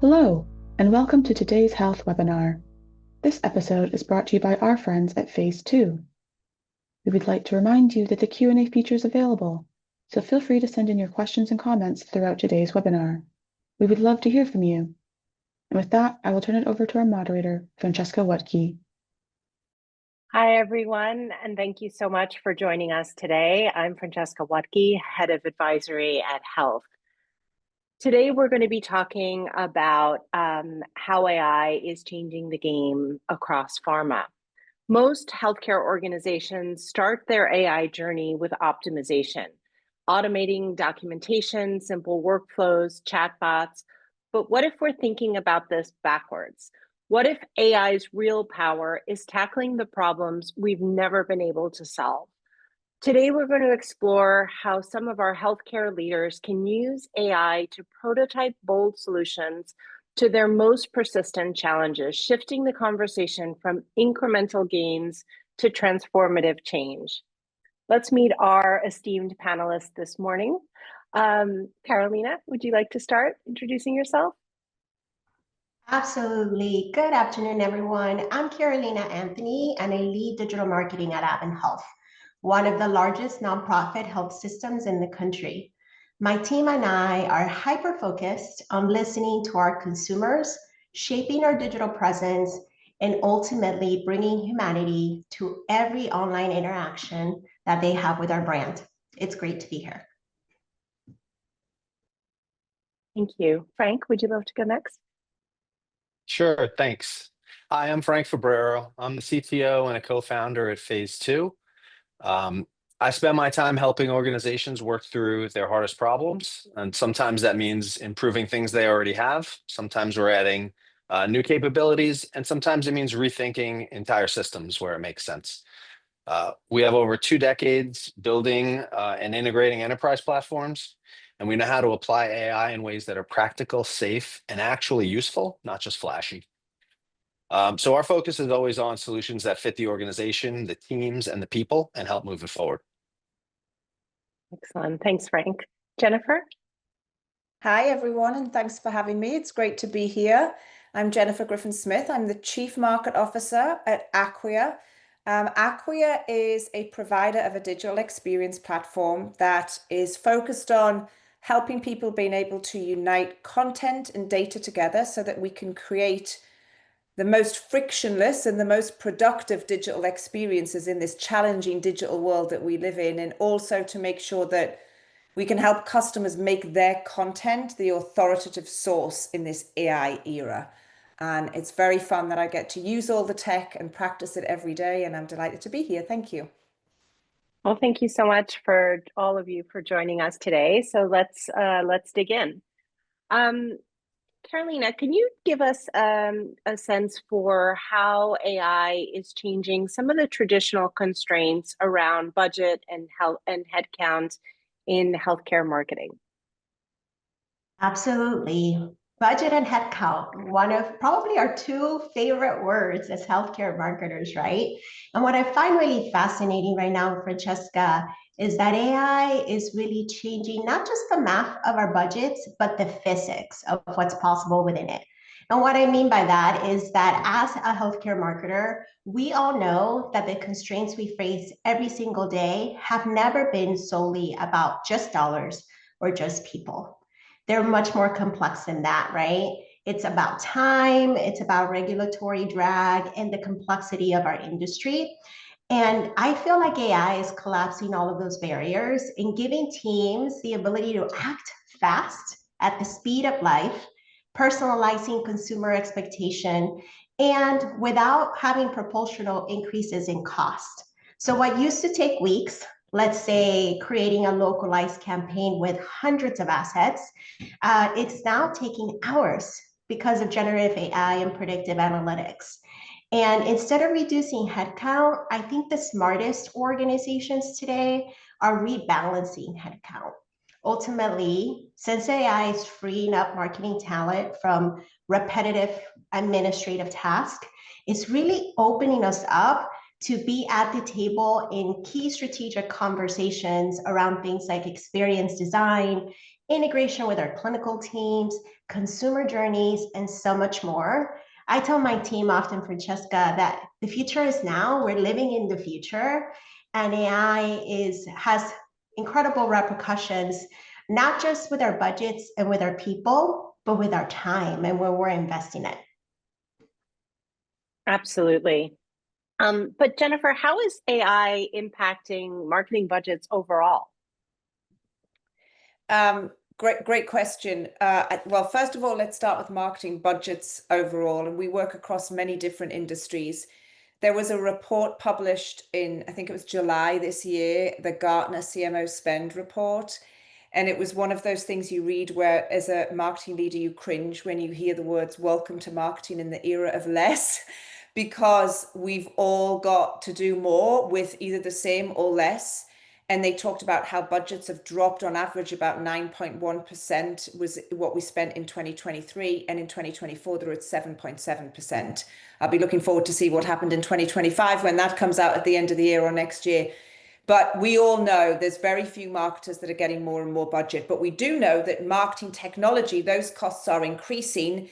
Hello, and welcome to today's health webinar. This episode is brought to you by our friends at Phase 2. We would like to remind you that the Q&A feature is available, so feel free to send in your questions and comments throughout today's webinar. We would love to hear from you. And with that, I will turn it over to our moderator, Francesca Wutke. Hi, everyone, and thank you so much for joining us today. I'm Francesca Wutke, Head of Advisory at Health. Today, we're going to be talking about how AI is changing the game across pharma. Most healthcare organizations start their AI journey with optimization, automating documentation, simple workflows, chatbots. But what if we're thinking about this backwards? What if AI's real power is tackling the problems we've never been able to solve? Today, we're going to explore how some of our healthcare leaders can use AI to prototype bold solutions to their most persistent challenges, shifting the conversation from incremental gains to transformative change. Let's meet our esteemed panelists this morning. Carolina, would you like to start introducing yourself? Absolutely. Good afternoon, everyone. I'm Carolina Anthony, and I lead digital marketing at Advent Health, one of the largest nonprofit health systems in the country. My team and I are hyper-focused on listening to our consumers, shaping our digital presence, and ultimately bringing humanity to every online interaction that they have with our brand. It's great to be here. Thank you. Frank, would you love to go next? Sure, thanks. Hi, I'm Frank Fabrero. I'm the CTO and a co-founder at Phase 2. I spend my time helping organizations work through their hardest problems, and sometimes that means improving things they already have. Sometimes we're adding new capabilities, and sometimes it means rethinking entire systems where it makes sense. We have over 2 decades building and integrating enterprise platforms, and we know how to apply AI in ways that are practical, safe, and actually useful, not just flashy. So our focus is always on solutions that fit the organization, the teams, and the people, and help move it forward. Excellent. Thanks, Frank. Jennifer? Hi, everyone, and thanks for having me. It's great to be here. I'm Jennifer Griffin-Smith. I'm the Chief Market Officer at Acquia. Acquia is a provider of a digital experience platform that is focused on helping people being able to unite content and data together so that we can create the most frictionless and the most productive digital experiences in this challenging digital world that we live in, and also to make sure that we can help customers make their content the authoritative source in this AI era. And it's very fun that I get to use all the tech and practice it every day, and I'm delighted to be here. Thank you. Well, thank you so much for all of you for joining us today. So let's dig in. Carolina, can you give us a sense for how AI is changing some of the traditional constraints around budget and health and headcount in healthcare marketing? Absolutely. Budget and headcount, one of probably our 2 favorite words as healthcare marketers, right? And what I find really fascinating right now, Francesca, is that AI is really changing not just the math of our budgets, but the physics of what's possible within it. And what I mean by that is that as a healthcare marketer, we all know that the constraints we face every single day have never been solely about just dollars or just people. They're much more complex than that, right? It's about time, it's about regulatory drag, and the complexity of our industry. And I feel like AI is collapsing all of those barriers and giving teams the ability to act fast at the speed of life, personalizing consumer expectation, and without having proportional increases in cost. So what used to take weeks, let's say creating a localized campaign with hundreds of assets, it's now taking hours because of generative AI and predictive analytics. And instead of reducing headcount, I think the smartest organizations today are rebalancing headcount. Ultimately, since AI is freeing up marketing talent from repetitive administrative tasks, it's really opening us up to be at the table in key strategic conversations around things like experience design integration with our clinical teams, consumer journeys, and so much more. I tell my team often, Francesca, that the future is now. We're living in the future, and AI has incredible repercussions, not just with our budgets and with our people, but with our time and where we're investing it. Absolutely. But Jennifer, how is AI impacting marketing budgets overall? Great question. Well, first of all, let's start with marketing budgets overall, and we work across many different industries. There was a report published in, I think it was July this year, the Gartner CMO Spend Report. And it was one of those things you read where, as a marketing leader, you cringe when you hear the words "welcome to marketing in the era of less," because we've all got to do more with either the same or less. And they talked about how budgets have dropped on average about 9.1% was what we spent in 2023. And in 2024, they're at 7.7%. I'll be looking forward to see what happened in 2025 when that comes out at the end of the year or next year. But we all know there's very few marketers that are getting more and more budget. But we do know that marketing technology, those costs are increasing.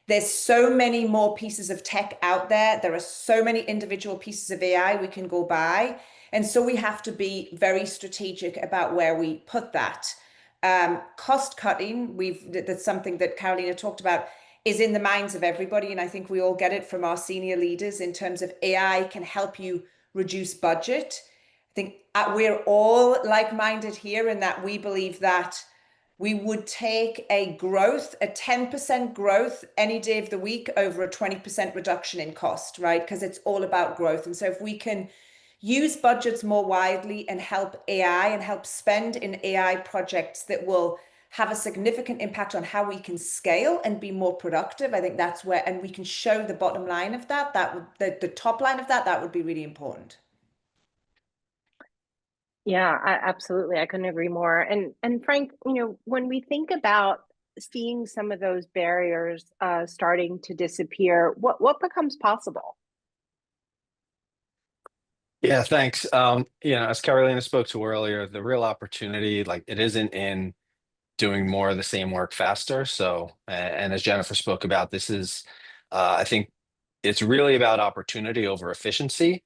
There's so many more pieces of tech out there. There are so many individual pieces of AI we can go buy. And so we have to be very strategic about where we put that. Cost cutting, that's something that Carolina talked about, is in the minds of everybody. And I think we all get it from our senior leaders in terms of AI can help you reduce budget. I think we're all like-minded here in that we believe that we would take a 10% growth any day of the week over a 20% reduction in cost, right? Because it's all about growth. And so if we can use budgets more widely and help AI and help spend in AI projects that will have a significant impact on how we can scale and be more productive, I think that's where, and we can show the bottom line of that, the top line of that would be really important. Yeah, absolutely. I couldn't agree more. And Frank, when we think about seeing some of those barriers starting to disappear, what becomes possible? Yeah, thanks. As Carolina spoke to earlier, the real opportunity, like it isn't in doing more of the same work faster. So, and as Jennifer spoke about, this is, I think it's really about opportunity over efficiency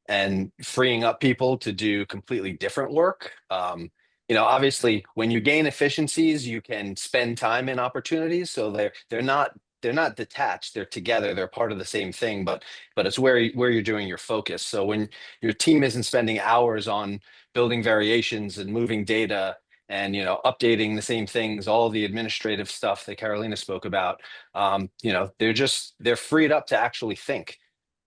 and freeing up people to do completely different work. Obviously, when you gain efficiencies, you can spend time in opportunities. So they're not detached. They're together. They're part of the same thing. But it's where you're doing your focus. So when your team isn't spending hours on building variations and moving data and updating the same things, all the administrative stuff that Carolina spoke about, they're freed up to actually think.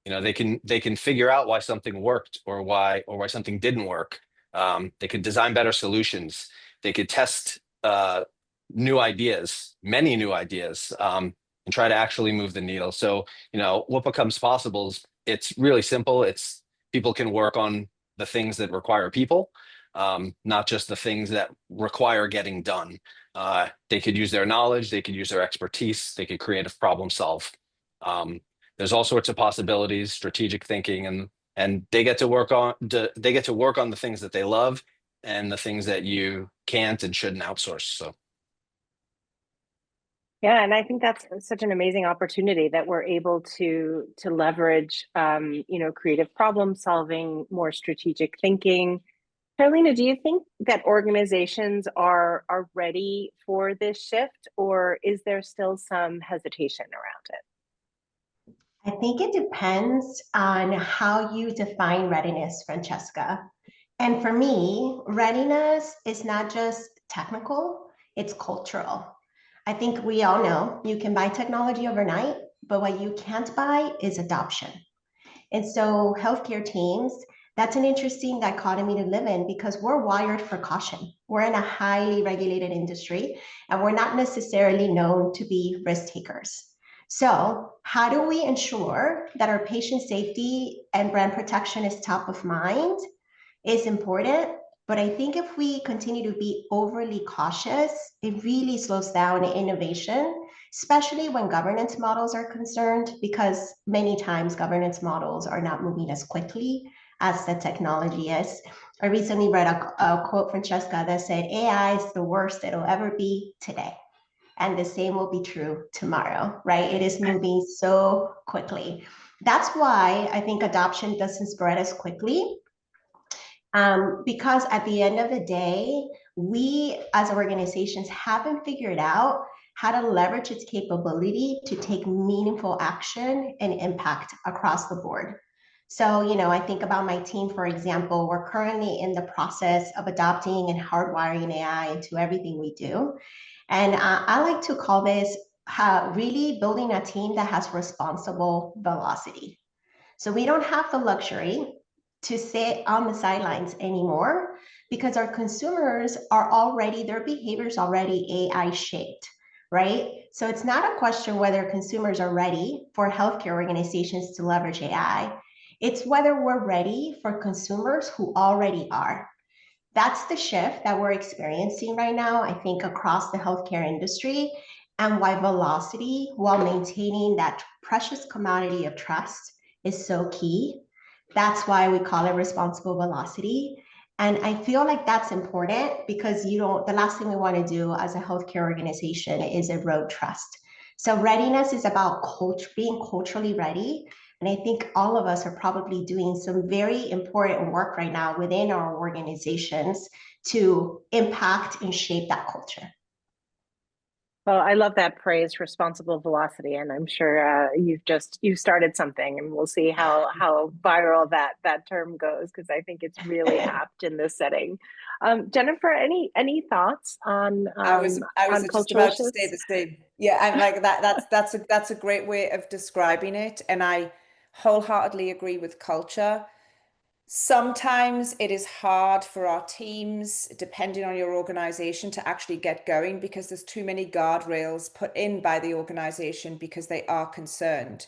They can figure out why something worked or why something didn't work. They could design better solutions. They could test new ideas, many new ideas, and try to actually move the needle. So, what becomes possible is it's really simple. It's people can work on the things that require people, not just the things that require getting done. They could use their knowledge. They could use their expertise. They could creative problem solve. There's all sorts of possibilities, strategic thinking, and they get to work on the things that they love and the things that you can't and shouldn't outsource. So. Yeah, and I think that's such an amazing opportunity that we're able to leverage, creative problem solving, more strategic thinking. Carolina, do you think that organizations are ready for this shift, or is there still some hesitation around it? I think it depends on how you define readiness, Francesca. And for me, readiness is not just technical, it's cultural. I think we all know you can buy technology overnight, but what you can't buy is adoption. And so healthcare teams, that's an interesting dichotomy to live in because we're wired for caution. We're in a highly regulated industry and we're not necessarily known to be risk takers. So how do we ensure that our patient safety and brand protection is top of mind is important. But I think if we continue to be overly cautious, it really slows down innovation, especially when governance models are concerned, because many times governance models are not moving as quickly as the technology is. I recently read a quote from Francesca that said, AI is the worst it'll ever be today. And the same will be true tomorrow, right? It is moving so quickly. That's why I think adoption doesn't spread as quickly. Because at the end of the day, we as organizations haven't figured out how to leverage its capability to take meaningful action and impact across the board. So, I think about my team, for example, we're currently in the process of adopting and hardwiring AI into everything we do. And I like to call this really building a team that has responsible velocity. So we don't have the luxury to sit on the sidelines anymore because our consumers are already, their behaviors already AI shaped, right? So it's not a question whether consumers are ready for healthcare organizations to leverage AI. It's whether we're ready for consumers who already are. That's the shift that we're experiencing right now, I think, across the healthcare industry, and why velocity, while maintaining that precious commodity of trust, is so key. That's why we call it responsible velocity. And I feel like that's important because the last thing we want to do as a healthcare organization is erode trust. So readiness is about being culturally ready. And I think all of us are probably doing some very important work right now within our organizations to impact and shape that culture. Well, I love that phrase, responsible velocity, and I'm sure you've started something, and we'll see how viral that term goes, because I think it's really apt in this setting. Jennifer, any thoughts on I was just cultural about to say shifts? the same. Yeah, I'm like that. That's a great way of describing it, and I wholeheartedly agree with culture. Sometimes it is hard for our teams, depending on your organization, to actually get going because there's too many guardrails put in by the organization because they are concerned.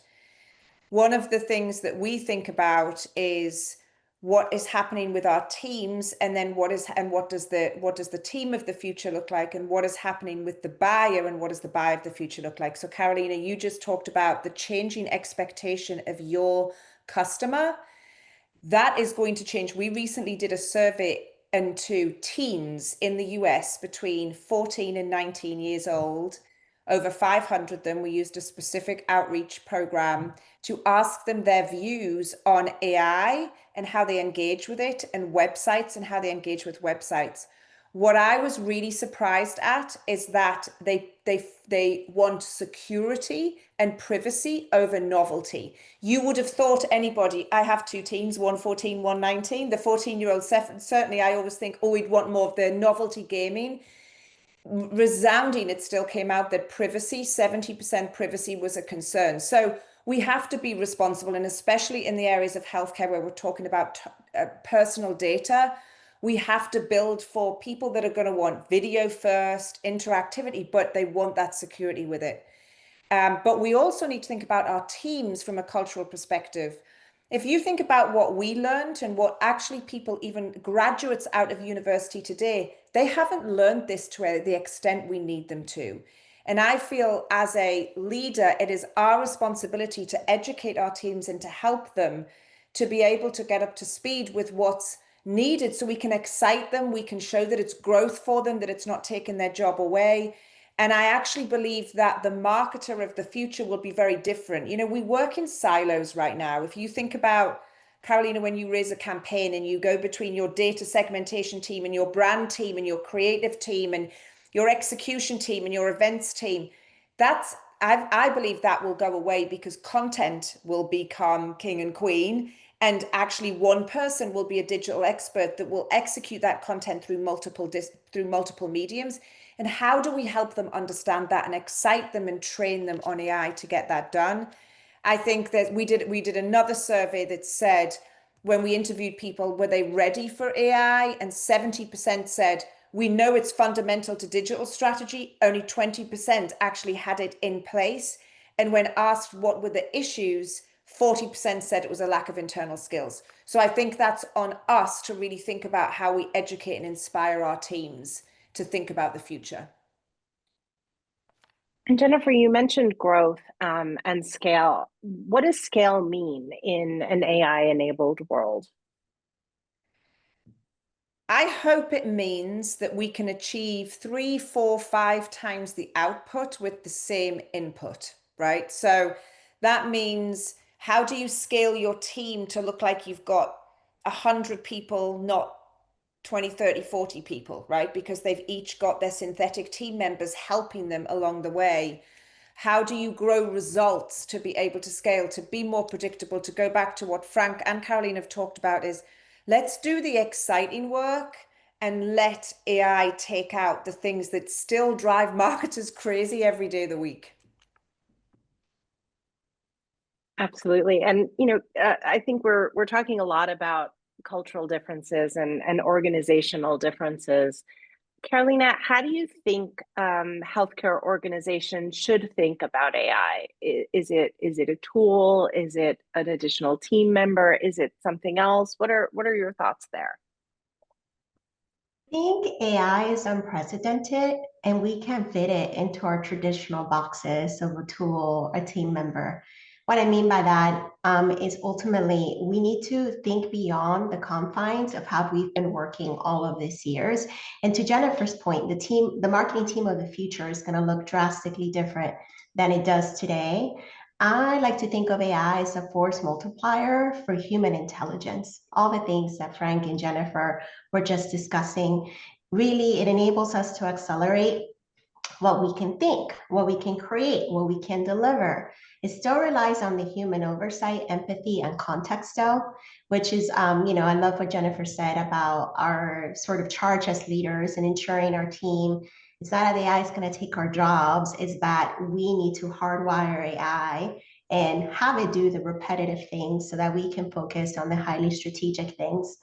One of the things that we think about is what is happening with our teams, and then what does the team of the future look like, and what is happening with the buyer, and what does the buyer of the future look like. So Carolina, you just talked about the changing expectation of your customer. That is going to change. We recently did a survey into teens in the US between 14 and 19 years old. Over 500 of them. We used a specific outreach program to ask them their views on AI and how they engage with it, and websites and how they engage with websites. What I was really surprised at is that they want security and privacy over novelty. You would have thought anybody, I have two teens, one 14, one 19. The 14-year-old, certainly I always think, oh, we'd want more of the novelty gaming. Resounding, it still came out that privacy, 70% privacy was a concern. So we have to be responsible, and especially in the areas of healthcare where we're talking about personal data, we have to build for people that are going to want video first, interactivity, but they want that security with it. But we also need to think about our teams from a cultural perspective. If you think about what we learned and what actually people, even graduates out of university today, they haven't learned this to the extent we need them to. And I feel as a leader, it is our responsibility to educate our teams and to help them to be able to get up to speed with what's needed so we can excite them, we can show that it's growth for them, that it's not taking their job away. And I actually believe that the marketer of the future will be very different. We work in silos right now. If you think about, Carolina, when you raise a campaign and you go between your data segmentation team and your brand team and your creative team and your execution team and your events team, I believe that will go away because content will become king and queen. And actually one person will be a digital expert that will execute that content through multiple mediums. And how do we help them understand that and excite them and train them on AI to get that done? I think that we did another survey that said, when we interviewed people, were they ready for AI? And 70% said, we know it's fundamental to digital strategy. Only 20% actually had it in place. And when asked what were the issues, 40% said it was a lack of internal skills. So I think that's on us to really think about how we educate and inspire our teams to think about the future. And Jennifer, you mentioned growth and scale. What does scale mean in an AI-enabled world? I hope it means that we can achieve 3, 4, 5 times the output with the same input, right? So that means, how do you scale your team to look like you've got 100 people, not 20, 30, 40 people, right? Because they've each got their synthetic team members helping them along the way. How do you grow results to be able to scale, to be more predictable? To go back to what Frank and Caroline have talked about, is let's do the exciting work and let AI take out the things that still drive marketers crazy every day of the week. Absolutely. And, I think we're talking a lot about cultural differences and organizational differences. Carolina, how do you think healthcare organizations should think about AI? Is it a tool? Is it an additional team member? Is it something else? What are your thoughts there? I think AI is unprecedented and we can't fit it into our traditional boxes of a tool, a team member. What I mean by that is ultimately we need to think beyond the confines of how we've been working all of these years. And to Jennifer's point, the marketing team of the future is going to look drastically different than it does today. I like to think of AI as a force multiplier for human intelligence. All the things that Frank and Jennifer were just discussing, really, it enables us to accelerate what we can think, what we can create, what we can deliver. It still relies on the human oversight, empathy, and context, though, which is, I love what Jennifer said about our sort of charge as leaders and ensuring our team. It's not that AI is going to take our jobs, it's that we need to hardwire AI and have it do the repetitive things so that we can focus on the highly strategic things.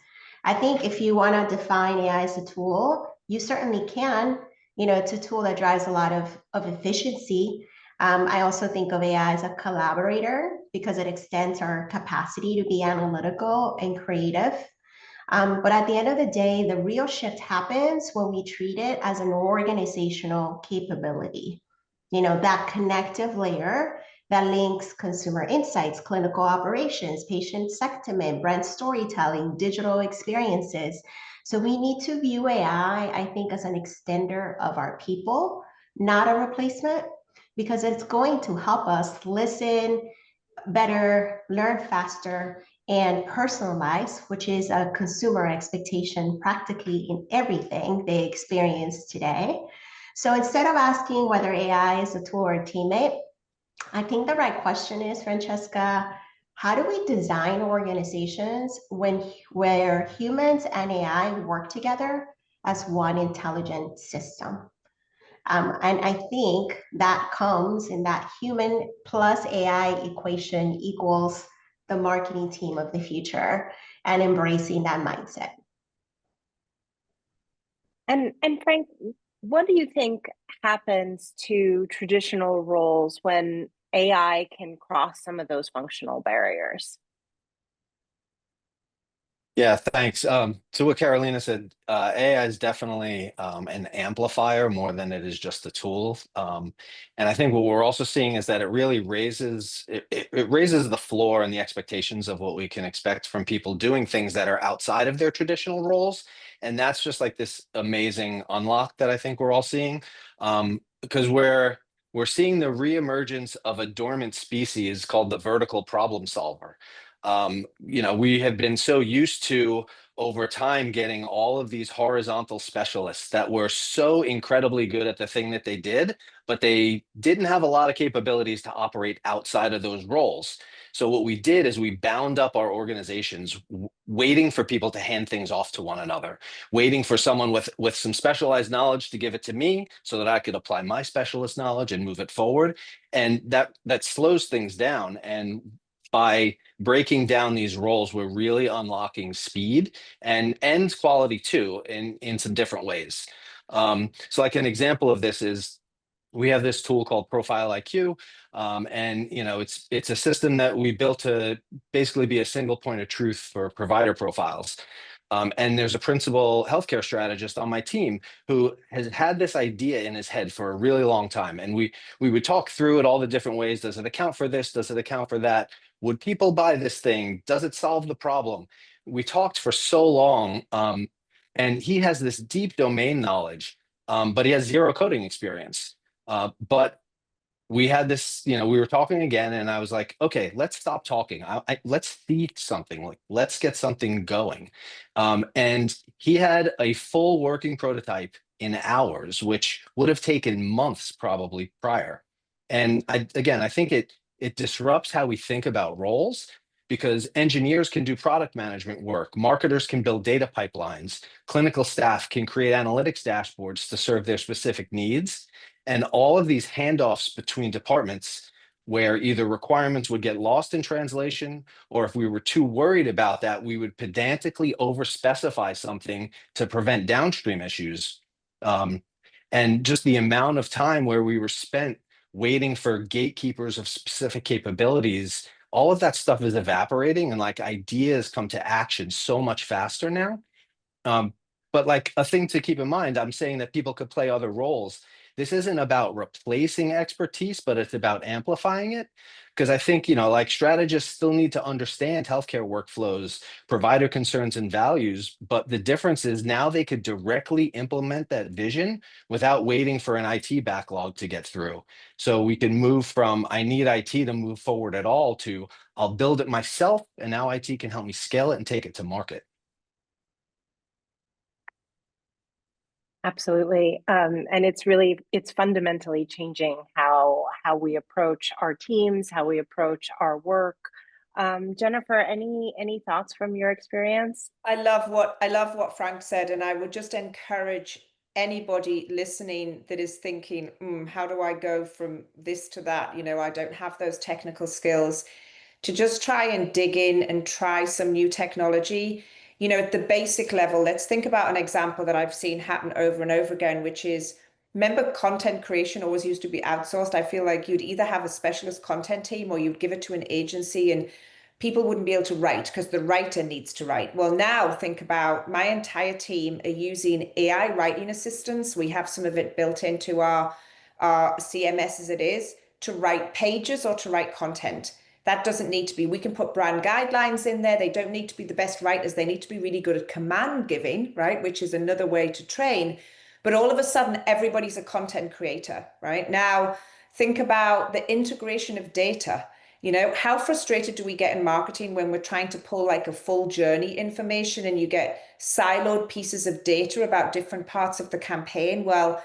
I think if you want to define AI as a tool, you certainly can. It's a tool that drives a lot of efficiency. I also think of AI as a collaborator because it extends our capacity to be analytical and creative. But at the end of the day, the real shift happens when we treat it as an organizational capability. That connective layer that links consumer insights, clinical operations, patient sentiment, brand storytelling, digital experiences. So we need to view AI, I think, as an extender of our people, not a replacement, because it's going to help us listen better, learn faster, and personalize, which is a consumer expectation practically in everything they experience today. So instead of asking whether AI is a tool or a teammate, I think the right question is, Francesca, how do we design organizations where humans and AI work together as one intelligent system? And I think that comes in that human plus AI equation equals the marketing team of the future and embracing that mindset. And Frank, what do you think happens to traditional roles when AI can cross some of those functional barriers? Yeah, thanks. To what Carolina said, AI is definitely an amplifier more than it is just a tool. And I think what we're also seeing is that it really it raises the floor and the expectations of what we can expect from people doing things that are outside of their traditional roles. And that's just like this amazing unlock that I think we're all seeing, because we're seeing the reemergence of a dormant species called the vertical problem solver. We have been so used to over time getting all of these horizontal specialists that were so incredibly good at the thing that they did, but they didn't have a lot of capabilities to operate outside of those roles. So what we did is we bound up our organizations, waiting for people to hand things off to one another, waiting for someone with some specialized knowledge to give it to me so that I could apply my specialist knowledge and move it forward. And that slows things down. And by breaking down these roles, we're really unlocking speed and quality too in some different ways. So like an example of this is we have this tool called Profile IQ, and it's a system that we built to basically be a single point of truth for provider profiles. And there's a principal healthcare strategist on my team who has had this idea in his head for a really long time. And we would talk through it all the different ways. Does it account for this? Does it account for that? Would people buy this thing? Does it solve the problem? We talked for so long And he has this deep domain knowledge, but he has zero coding experience. But we had this, we were talking again, and I was like, okay, let's stop talking. Let's see something. Like, let's get something going. And he had a full working prototype in hours, which would have taken months probably prior. And I think it disrupts how we think about roles, because engineers can do product management work, marketers can build data pipelines, clinical staff can create analytics dashboards to serve their specific needs. And all of these handoffs between departments, where either requirements would get lost in translation, or if we were too worried about that, we would pedantically overspecify something to prevent downstream issues. And just the amount of time where we were spent waiting for gatekeepers of specific capabilities, all of that stuff is evaporating, and like ideas come to action so much faster now. Um, but like a thing to keep in mind, I'm saying that people could play other roles. This isn't about replacing expertise, but it's about amplifying it. Because I think, like strategists still need to understand healthcare workflows, provider concerns and values. But the difference is now they could directly implement that vision without waiting for an IT backlog to get through. So we can move from I need IT to move forward at all to I'll build it myself, and now IT can help me scale it and take it to market. Absolutely. And it's fundamentally changing how we approach our teams, how we approach our work. Jennifer, any thoughts from your experience? I love what Frank said, and I would just encourage anybody listening that is thinking, how do I go from this to that? I don't have those technical skills, to just try and dig in and try some new technology. At the basic level, let's think about an example that I've seen happen over and over again, which is, remember, content creation always used to be outsourced. I feel like you'd either have a specialist content team or you'd give it to an agency, and people wouldn't be able to write because the writer needs to write. Well, now think about, my entire team are using AI writing assistants. We have some of it built into our CMS as it is, to write pages or to write content. That doesn't need to be, we can put brand guidelines in there. They don't need to be the best writers. They need to be really good at command giving, right? Which is another way to train. But all of a sudden, everybody's a content creator, right? Now, think about the integration of data. How frustrated do we get in marketing when we're trying to pull like a full journey information and you get siloed pieces of data about different parts of the campaign? Well,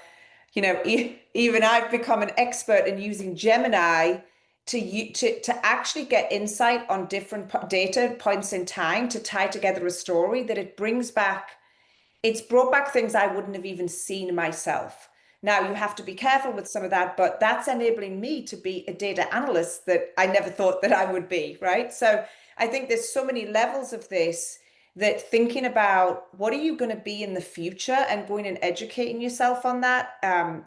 even I've become an expert in using Gemini to actually get insight on different data points in time to tie together a story that it's brought back things I wouldn't have even seen myself. Now, you have to be careful with some of that, but that's enabling me to be a data analyst that I never thought that I would be, right? So I think there's so many levels of this, that thinking about what are you going to be in the future and going and educating yourself on that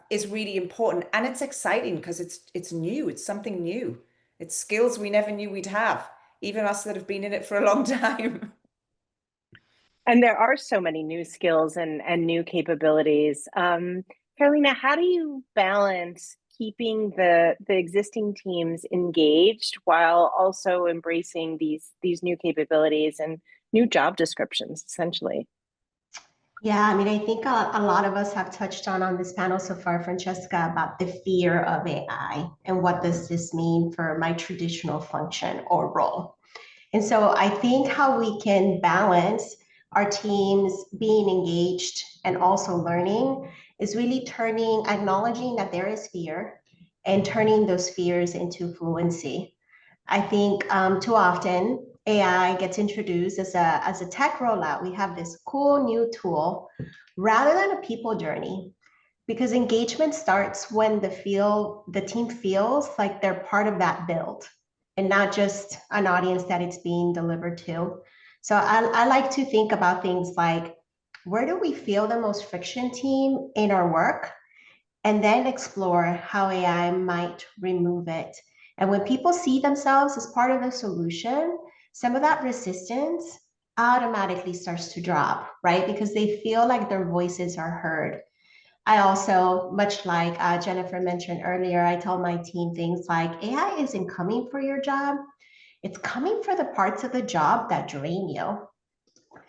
is really important. And it's exciting because it's new. It's something new. It's skills we never knew we'd have, even us that have been in it for a long time. And there are so many new skills and new capabilities. Carolina, how do you balance keeping the existing teams engaged while also embracing these new capabilities and new job descriptions, essentially? Yeah, I mean, I think a lot of us have touched on this panel so far, Francesca, about the fear of AI and what does this mean for my traditional function or role. And so I think how we can balance our teams being engaged and also learning is really acknowledging that there is fear and turning those fears into fluency. I think too often AI gets introduced as a tech rollout. We have this cool new tool rather than a people journey, because engagement starts when the team feels like they're part of that build and not just an audience that it's being delivered to. So I like to think about things like, where do we feel the most friction, team, in our work? And then explore how AI might remove it. And when people see themselves as part of the solution, some of that resistance automatically starts to drop, right? Because they feel like their voices are heard. I also, much like Jennifer mentioned earlier, I tell my team things like, AI isn't coming for your job. It's coming for the parts of the job that drain you.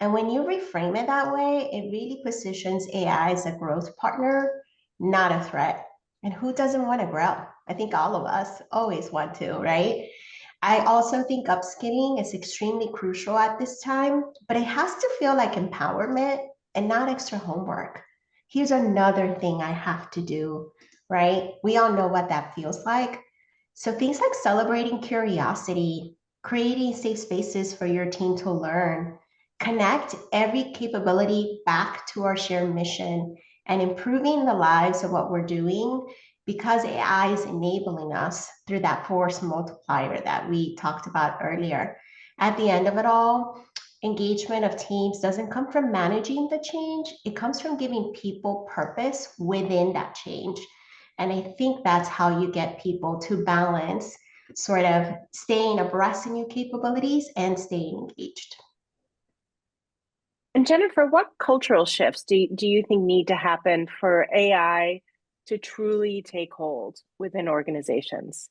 And when you reframe it that way, it really positions AI as a growth partner, not a threat. And who doesn't want to grow? I think all of us always want to, right? I also think upskilling is extremely crucial at this time, but it has to feel like empowerment and not extra homework. Here's another thing I have to do, right? We all know what that feels like. So things like celebrating curiosity, creating safe spaces for your team to learn, connect every capability back to our shared mission, and improving the lives of what we're doing because AI is enabling us through that force multiplier that we talked about earlier. At the end of it all, engagement of teams doesn't come from managing the change, it comes from giving people purpose within that change. And I think that's how you get people to balance sort of staying abreast of new capabilities and staying engaged. And Jennifer, what cultural shifts do you think need to happen for AI to truly take hold within organizations?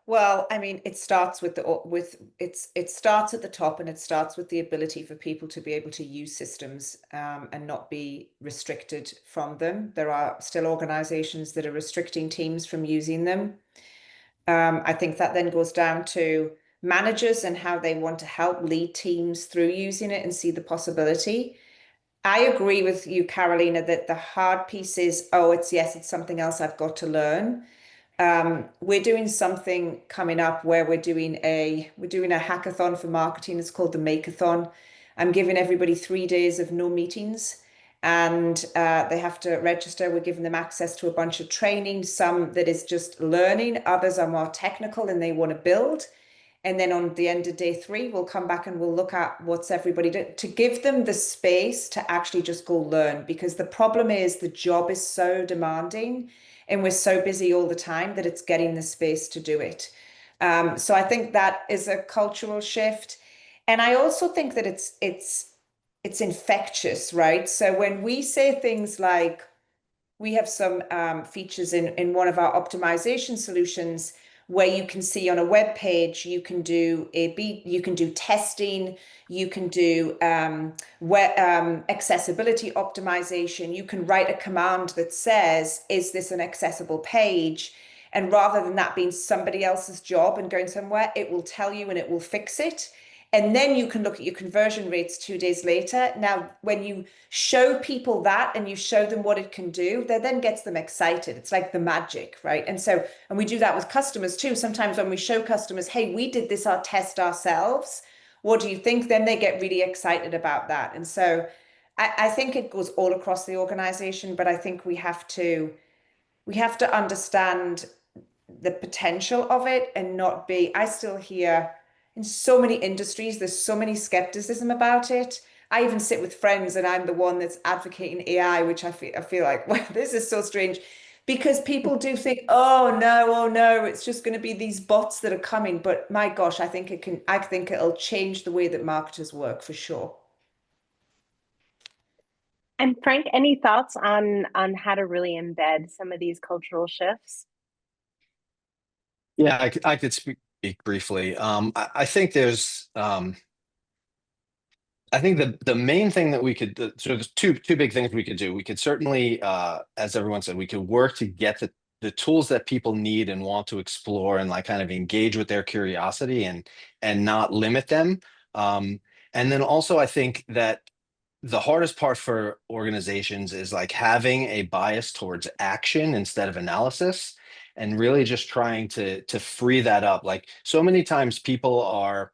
Well, I mean, it starts with it starts at the top, and it starts with the ability for people to be able to use systems and not be restricted from them. There are still organizations that are restricting teams from using them. I think that then goes down to managers and how they want to help lead teams through using it and see the possibility. I agree with you, Carolina, that the hard piece is, oh, it's something else I've got to learn. We're doing something coming up where we're doing a hackathon for marketing. It's called the Makeathon. I'm giving everybody 3 days of no meetings, and they have to register. We're giving them access to a bunch of training, some that is just learning, others are more technical and they want to build. And then on the end of day 3, we'll come back and we'll look at what's everybody to give them the space to actually just go learn. Because the problem is the job is so demanding and we're so busy all the time that it's getting the space to do it. So I think that is a cultural shift. And I also think that it's infectious, right? So when we say things like, we have some features in one of our optimization solutions where you can see on a web page, you can do you can do testing, you can do accessibility optimization, you can write a command that says, is this an accessible page? And rather than that being somebody else's job and going somewhere, it will tell you and it will fix it. And then you can look at your conversion rates 2 days later. Now, when you show people that and you show them what it can do, that then gets them excited. It's like the magic, right? And we do that with customers too. Sometimes when we show customers, hey, we did this, our test ourselves. What do you think? Then they get really excited about that. And so I think it goes all across the organization, but I think we have to understand the potential of it and not be, I still hear in so many industries, there's so many skepticism about it. I even sit with friends and I'm the one that's advocating AI, which I feel like, well, this is so strange because people do think, oh no, it's just going to be these bots that are coming. But my gosh, I think it'll change the way that marketers work for sure. And Frank, any thoughts on how to really embed some of these cultural shifts? Yeah, I could speak briefly. I think I think the main thing that we could, so there's two big things we could do. We could certainly, as everyone said, we could work to get the tools that people need and want to explore and like kind of engage with their curiosity and not limit them. And then also I think that the hardest part for organizations is like having a bias towards action instead of analysis and really just trying to free that up. Like so many times people are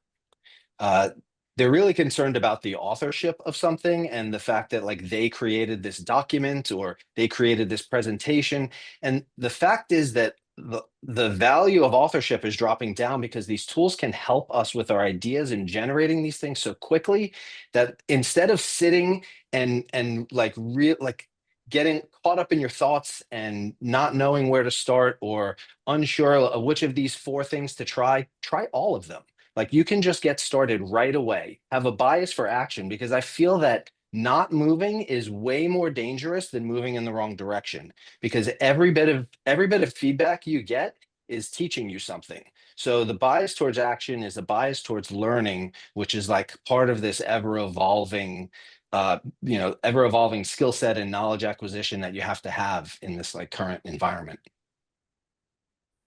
uh, they're really concerned about the authorship of something and the fact that like they created this document or they created this presentation. And the fact is that the value of authorship is dropping down because these tools can help us with our ideas and generating these things so quickly that instead of sitting and like real like getting caught up in your thoughts and not knowing where to start or unsure of which of these 4 things to try all of them. Like you can just get started right away. Have a bias for action because I feel that not moving is way more dangerous than moving in the wrong direction because every bit of feedback you get is teaching you something. So the bias towards action is a bias towards learning, which is like part of this ever-evolving ever-evolving skill set and knowledge acquisition that you have to have in this like current environment.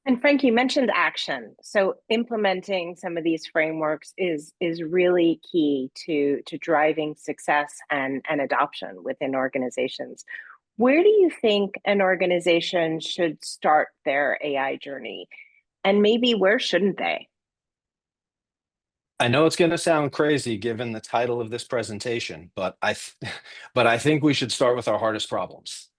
And Frank, you mentioned action. So implementing some of these frameworks is really key to driving success and adoption within organizations. Where do you think an organization should start their AI journey? And maybe where shouldn't they? I know it's going to sound crazy given the title of this presentation, but but I think we should start with our hardest problems.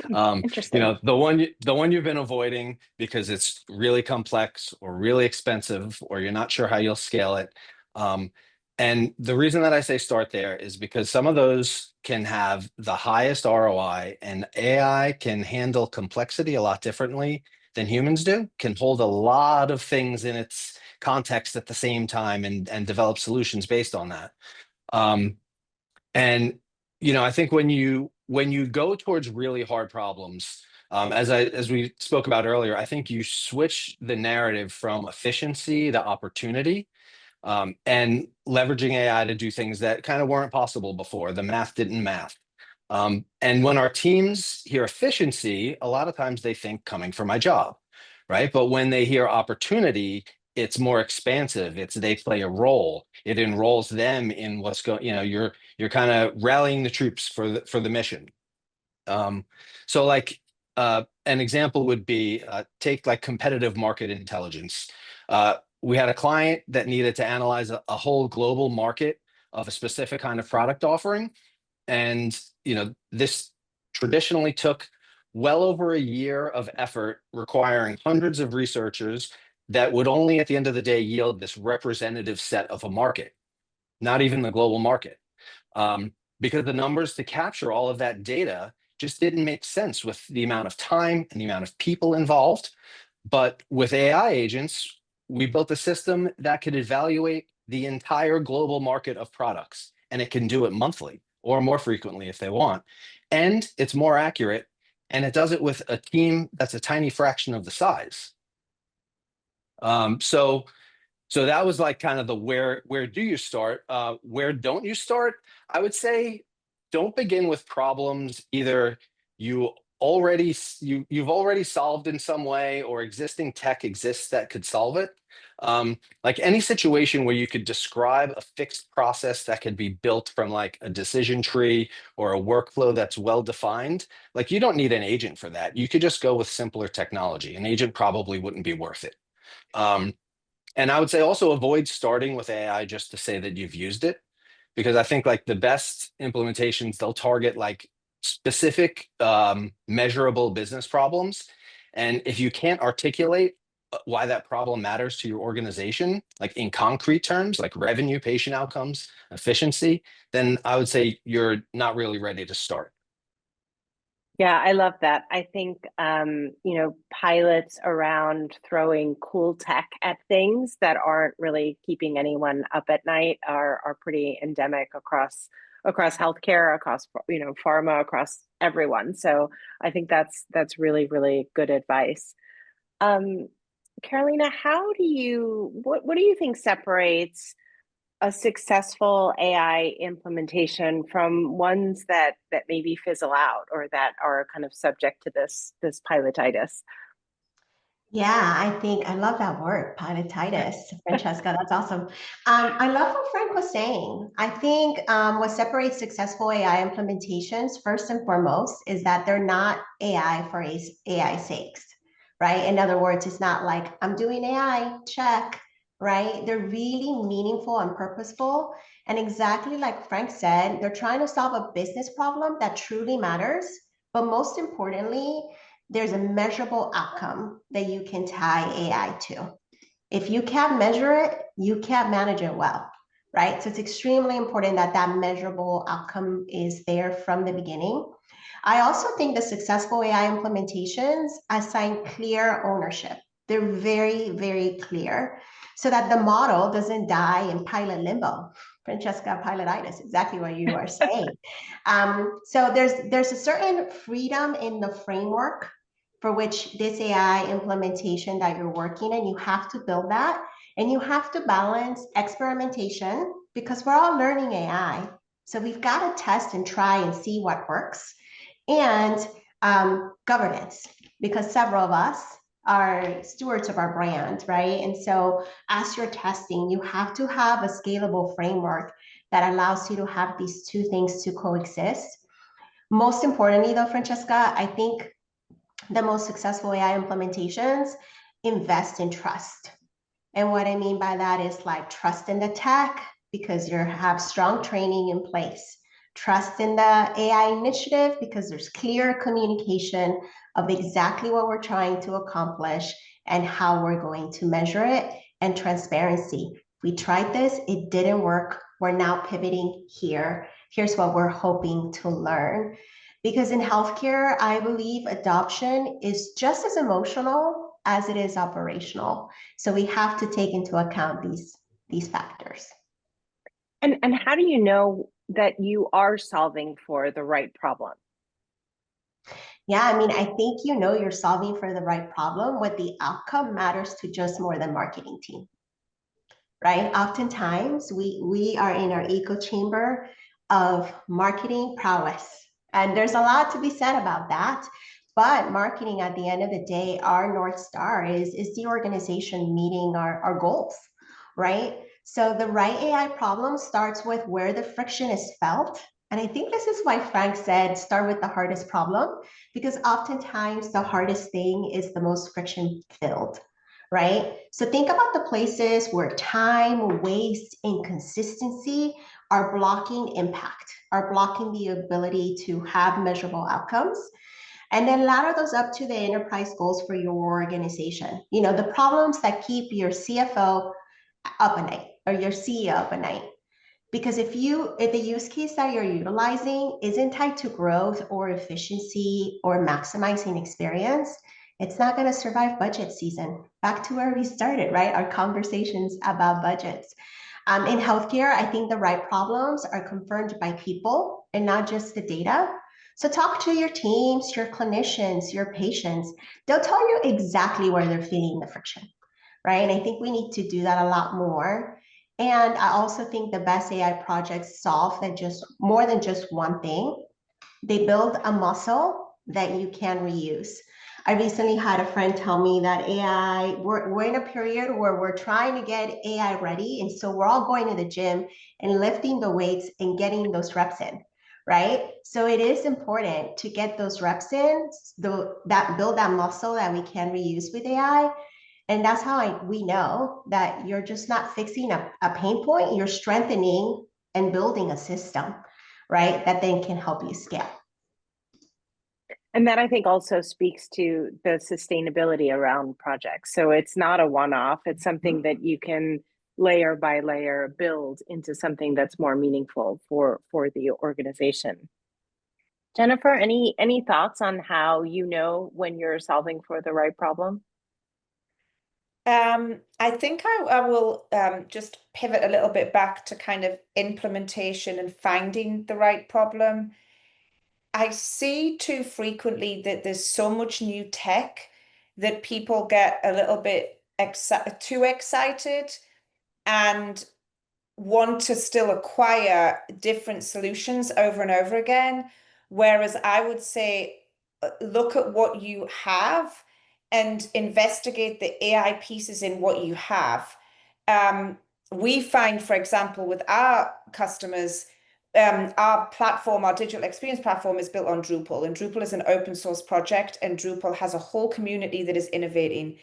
Interesting. The one you've been avoiding because it's really complex or really expensive, or you're not sure how you'll scale it. And the reason that I say start there is because some of those can have the highest ROI, and AI can handle complexity a lot differently than humans do, can hold a lot of things in its context at the same time and develop solutions based on that. And I think when you go towards really hard problems, as we spoke about earlier, I think you switch the narrative from efficiency to opportunity, and leveraging AI to do things that kind of weren't possible before. The math didn't math. And when our teams hear efficiency, a lot of times they think coming from my job, right? But when they hear opportunity, it's more expansive. It's they play a role. It enrolls them in what's going. You're kind of rallying the troops for the mission. So like an example would be take like competitive market intelligence. We had a client that needed to analyze a whole global market of a specific kind of product offering. And this traditionally took well over a year of effort, requiring hundreds of researchers that would only at the end of the day yield this representative set of a market, not even the global market. Because the numbers to capture all of that data just didn't make sense with the amount of time and the amount of people involved. But with AI agents, we built a system that could evaluate the entire global market of products, and it can do it monthly or more frequently if they want. And it's more accurate, and it does it with a team that's a tiny fraction of the size. So that was like kind of the where do you start? Where don't you start? I would say don't begin with problems either you've already solved in some way, or existing tech exists that could solve it. Like any situation where you could describe a fixed process that could be built from like a decision tree or a workflow that's well defined, like you don't need an agent for that. You could just go with simpler technology. An agent probably wouldn't be worth it. And I would say also avoid starting with AI just to say that you've used it, because I think like the best implementations, they'll target like specific measurable business problems. And if you can't articulate why that problem matters to your organization, like in concrete terms, like revenue, patient outcomes, efficiency, then I would say you're not really ready to start. Yeah, I love that. I think, pilots around throwing cool tech at things that aren't really keeping anyone up at night are pretty endemic across healthcare, across, pharma, across everyone. So I think that's really, really good advice. Carolina, what do you think separates a successful AI implementation from ones that maybe fizzle out or that are kind of subject to this pilotitis? Yeah, I love that word, pilotitis, Francesca. That's awesome. I love what Frank was saying. I think what separates successful AI implementations, first and foremost, is that they're not AI for AI sakes, right? In other words, it's not like I'm doing AI, check, right? They're really meaningful and purposeful. And exactly like Frank said, they're trying to solve a business problem that truly matters. But most importantly, there's a measurable outcome that you can tie AI to. If you can't measure it, you can't manage it well, right? So it's extremely important that that measurable outcome is there from the beginning. I also think the successful AI implementations assign clear ownership. They're very, very clear so that the model doesn't die in pilot limbo. Francesca, pilotitis, exactly what you are saying. So there's a certain freedom in the framework for which this AI implementation that you're working in, you have to build that. And you have to balance experimentation because we're all learning AI. So we've got to test and try and see what works. And governance, because several of us are stewards of our brand, right? And so as you're testing, you have to have a scalable framework that allows you to have these two things to coexist. Most importantly, though, Francesca, I think the most successful AI implementations invest in trust. And what I mean by that is like trust in the tech, because you have strong training in place. Trust in the AI initiative, because there's clear communication of exactly what we're trying to accomplish and how we're going to measure it, and transparency. We tried this, it didn't work. We're now pivoting here. Here's what we're hoping to learn. Because in healthcare, I believe adoption is just as emotional as it is operational. So we have to take into account these factors. And how do you know that you are solving for the right problem? Yeah, I mean, I think you know you're solving for the right problem when the outcome matters to just more than marketing team, right? Oftentimes we are in our echo chamber of marketing prowess. And there's a lot to be said about that. But marketing, at the end of the day, our North Star is the organization meeting our goals, right? So the right AI problem starts with where the friction is felt. And I think this is why Frank said, start with the hardest problem, because oftentimes the hardest thing is the most friction filled, right? So think about the places where time, waste, inconsistency are blocking impact, are blocking the ability to have measurable outcomes. And then ladder those up to the enterprise goals for your organization. You know, the problems that keep your CFO up at night or your CEO up at night. Because if the use case that you're utilizing isn't tied to growth or efficiency or maximizing experience, it's not going to survive budget season. Back to where we started, right? Our conversations about budgets. In healthcare, I think the right problems are confirmed by people and not just the data. So talk to your teams, your clinicians, your patients. They'll tell you exactly where they're feeling the friction, right? And I think we need to do that a lot more. And I also think the best AI projects solve that just more than just one thing. They build a muscle that you can reuse. I recently had a friend tell me that AI, we're in a period where we're trying to get AI ready. And so we're all going to the gym and lifting the weights and getting those reps in, right? So it is important to get those reps in, that build that muscle that we can reuse with AI. And that's how we know that you're just not fixing a pain point, you're strengthening and building a system, right? That then can help you scale. And that I think also speaks to the sustainability around projects. So it's not a one-off, it's something that you can layer by layer build into something that's more meaningful for the organization. Jennifer, any thoughts on how you know when you're solving for the right problem? I think I will just pivot a little bit back to kind of implementation and finding the right problem. I see too frequently that there's so much new tech that people get a little bit too excited and want to still acquire different solutions over and over again. Whereas I would say, look at what you have and investigate the AI pieces in what you have. We find, for example, with our customers, our platform, our digital experience platform is built on Drupal, and Drupal is an open source project, and Drupal has a whole community that is innovating.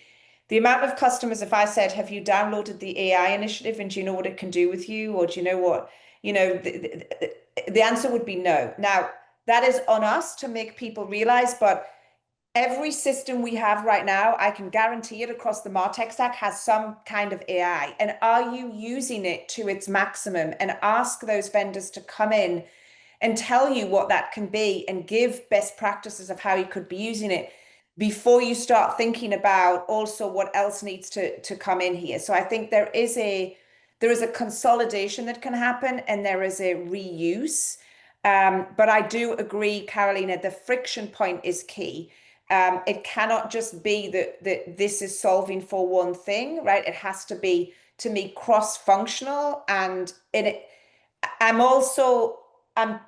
The amount of customers, if I said, have you downloaded the AI initiative and do you know what it can do with you? Or do you know what, the answer would be no. Now, that is on us to make people realize, but every system we have right now, I can guarantee it across the MarTech stack has some kind of AI. And are you using it to its maximum? And ask those vendors to come in and tell you what that can be and give best practices of how you could be using it before you start thinking about also what else needs to come in here. So I think there is a consolidation that can happen and there is a reuse. But I do agree, Carolina, the friction point is key. It cannot just be that this is solving for one thing, right? It has to be, to me, cross-functional. And I'm also, I'm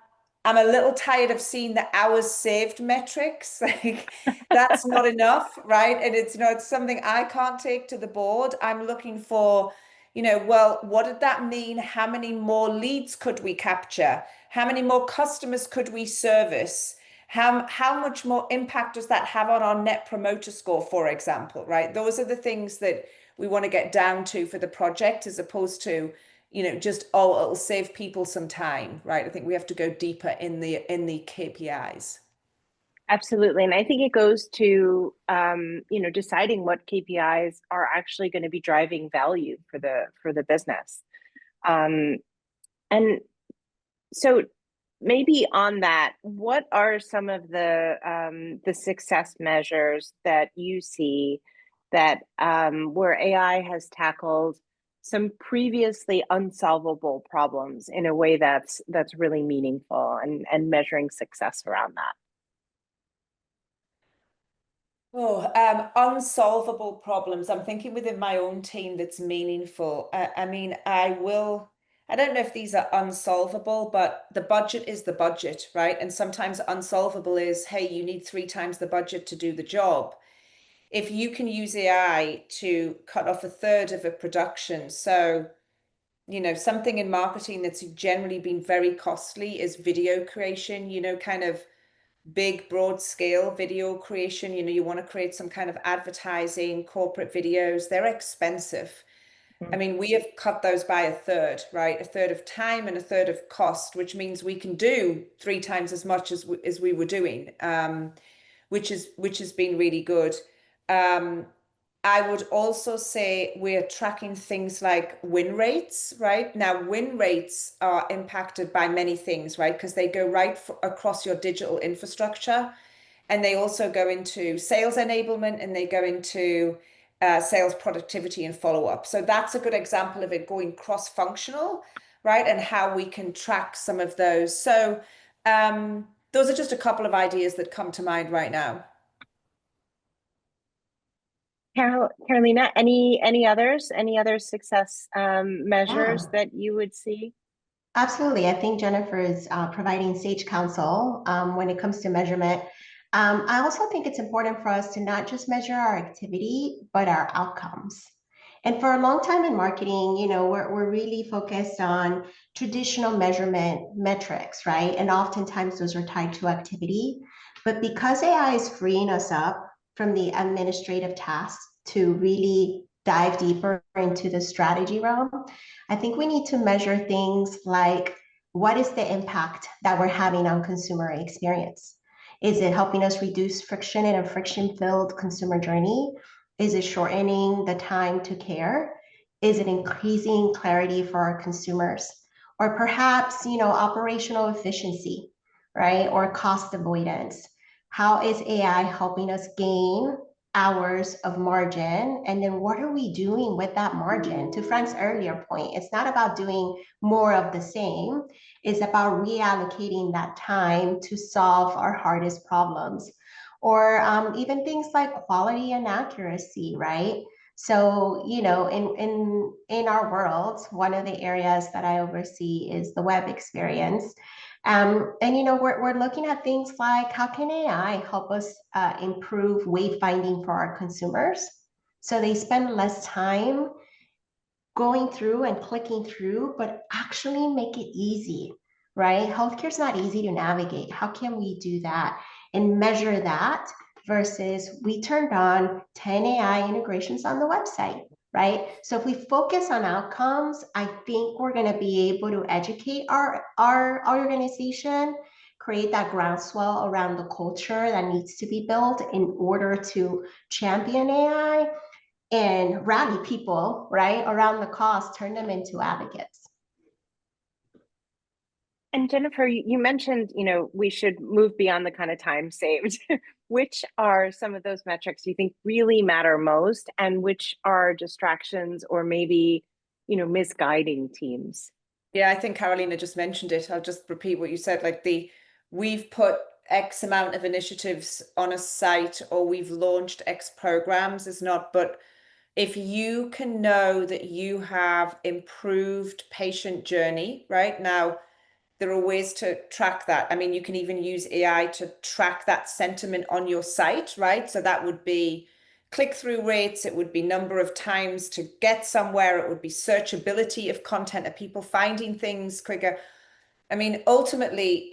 I'm a little tired of seeing the hours saved metrics. Like that's not enough, right? And it's, it's something I can't take to the board. I'm looking for, well, what did that mean? How many more leads could we capture? How many more customers could we service? How much more impact does that have on our net promoter score, for example, right? Those are the things that we want to get down to for the project, as opposed to, just, oh, it'll save people some time, right? I think we have to go deeper in the KPIs. Absolutely. And I think it goes to, deciding what KPIs are actually going to be driving value for the business. And so maybe on that, what are some of the success measures that you see that where AI has tackled some previously unsolvable problems in a way that's really meaningful, and measuring success around that? Oh, unsolvable problems. I'm thinking within my own team that's meaningful. I mean, I don't know if these are unsolvable, but the budget is the budget, right? And sometimes unsolvable is, hey, you need 3 times the budget to do the job. If you can use AI to cut off 1/3 of a production, so, something in marketing that's generally been very costly is video creation, kind of big, broad scale video creation. You want to create some kind of advertising, corporate videos. They're expensive. I mean, we have cut those by 1/3, right? 1/3 of time and 1/3 of cost, which means we can do 3 times as much as we were doing, which has been really good. I would also say we're tracking things like win rates, right? Now, win rates are impacted by many things, right? Because they go right across your digital infrastructure, and they also go into sales enablement, and they go into sales productivity and follow-up. So that's a good example of it going cross-functional, right? And how we can track some of those. So those are just a couple of ideas that come to mind right now. Carolina, any other success measures that you would see? Absolutely. I think Jennifer is providing sage counsel when it comes to measurement. I also think it's important for us to not just measure our activity, but our outcomes. And for a long time in marketing, we're really focused on traditional measurement metrics, right? And oftentimes those are tied to activity. But because AI is freeing us up from the administrative tasks to really dive deeper into the strategy realm, I think we need to measure things like, what is the impact that we're having on consumer experience? Is it helping us reduce friction in a friction-filled consumer journey? Is it shortening the time to care? Is it increasing clarity for our consumers? Or perhaps, operational efficiency, right? Or cost avoidance. How is AI helping us gain hours of margin? And then what are we doing with that margin? To Frank's earlier point, it's not about doing more of the same. It's about reallocating that time to solve our hardest problems. Or even things like quality and accuracy, right? So, in our world, one of the areas that I oversee is the web experience. And we're looking at things like, how can AI help us improve wayfinding for our consumers so they spend less time going through and clicking through, but actually make it easy, right? Healthcare is not easy to navigate. How can we do that and measure that versus we turned on 10 AI integrations on the website, right? So if we focus on outcomes, I think we're going to be able to educate our organization, create that groundswell around the culture that needs to be built in order to champion AI, and rally people, right, around the cause, turn them into advocates. And Jennifer, you mentioned, we should move beyond the kind of time saved. Which are some of those metrics you think really matter most, and which are distractions or maybe, misguiding teams? Yeah, I think Carolina just mentioned it. I'll just repeat what you said. Like we've put X amount of initiatives on a site or we've launched X programs is not, but if you can know that you have improved patient journey, right? Now, there are ways to track that. I mean, you can even use AI to track that sentiment on your site, right? So that would be click-through rates, it would be number of times to get somewhere, it would be searchability of content, are people finding things quicker? I mean, ultimately,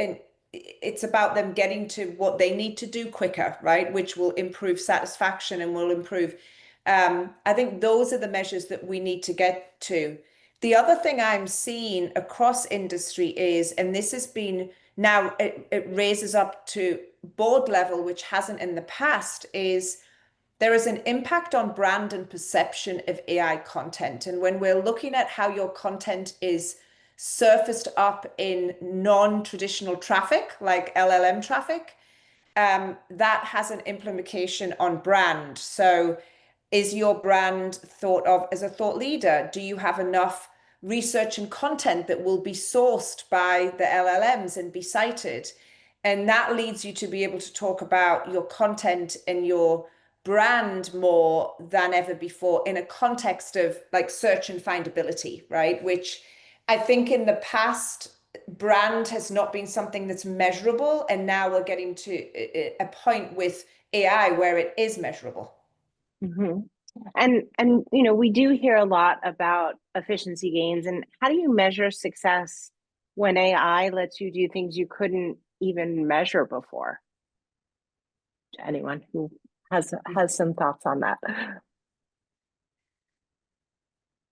it's about them getting to what they need to do quicker, right? Which will improve satisfaction and will improve. I think those are the measures that we need to get to. The other thing I'm seeing across industry is, and this has been now, it raises up to board level, which hasn't in the past, is there is an impact on brand and perception of AI content. And when we're looking at how your content is surfaced up in non-traditional traffic, like LLM traffic, that has an implication on brand. So is your brand thought of as a thought leader? Do you have enough research and content that will be sourced by the LLMs and be cited? And that leads you to be able to talk about your content and your brand more than ever before in a context of like search and findability, right? Which I think in the past, brand has not been something that's measurable. And now we're getting to a point with AI where it is measurable. Mm-hmm. And you know, we do hear a lot about efficiency gains, and how do you measure success when AI lets you do things you couldn't even measure before? Anyone who has some thoughts on that?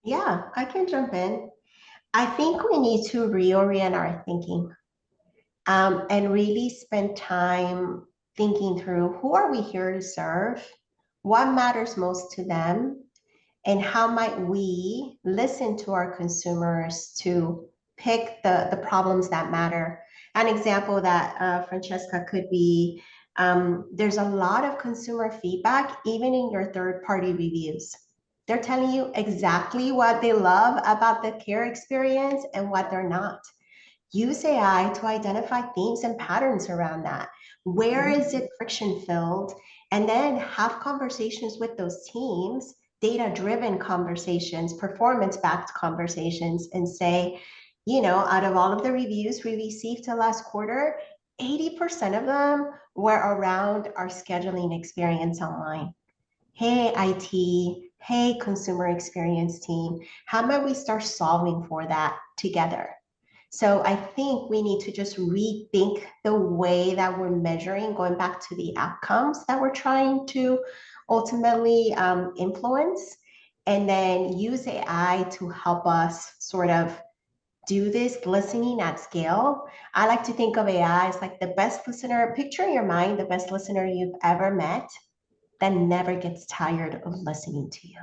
Yeah, I can jump in. I think we need to reorient our thinking, and really spend time thinking through who are we here to serve, what matters most to them, and how might we listen to our consumers to pick the problems that matter. An example that Francesca could be, there's a lot of consumer feedback, even in your third-party reviews. They're telling you exactly what they love about the care experience and what they're not. Use AI to identify themes and patterns around that. Where is it friction filled? And then have conversations with those teams, data-driven conversations, performance-backed conversations, and say, you know, out of all of the reviews we received the last quarter, 80% of them were around our scheduling experience online. Hey, IT, hey, consumer experience team, how might we start solving for that together? So I think we need to just rethink the way that we're measuring, going back to the outcomes that we're trying to ultimately influence, and then use AI to help us sort of do this listening at scale. I like to think of AI as like the best listener. Picture in your mind the best listener you've ever met that never gets tired of listening to you.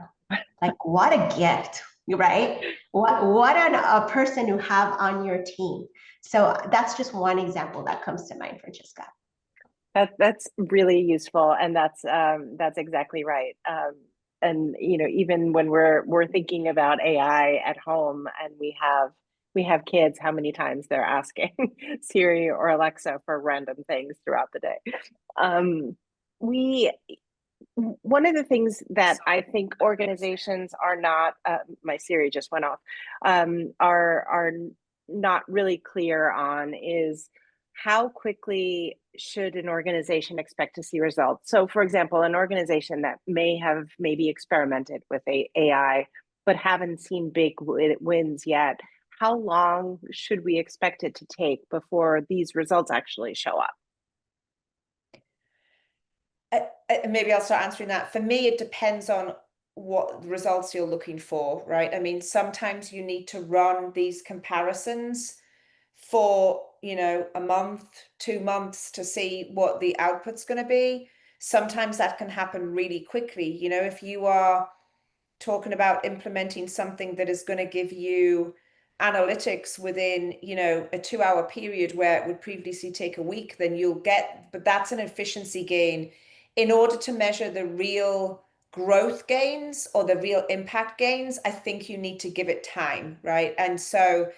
Like, what a gift, right? What a person you have on your team. So that's just one example that comes to mind, Francesca. That's really useful, and that's exactly right. And you know, even when we're thinking about AI at home, and we have kids, how many times they're asking Siri or Alexa for random things throughout the day. We One of the things that I think organizations are not, my Siri just went off, are not really clear on is how quickly should an organization expect to see results? So for example, an organization that may have maybe experimented with AI, but haven't seen big wins yet, how long should we expect it to take before these results actually show up? Maybe I'll start answering that. For me, it depends on what results you're looking for, right? I mean, sometimes you need to run these comparisons for, you know, a month, 2 months to see what the output's going to be. Sometimes that can happen really quickly. You know, if you are talking about implementing something that is going to give you analytics within, you know, a 2-hour period where it would previously take a week, then you'll get, but that's an efficiency gain. In order to measure the real growth gains or the real impact gains, I think you need to give it time, right? And so,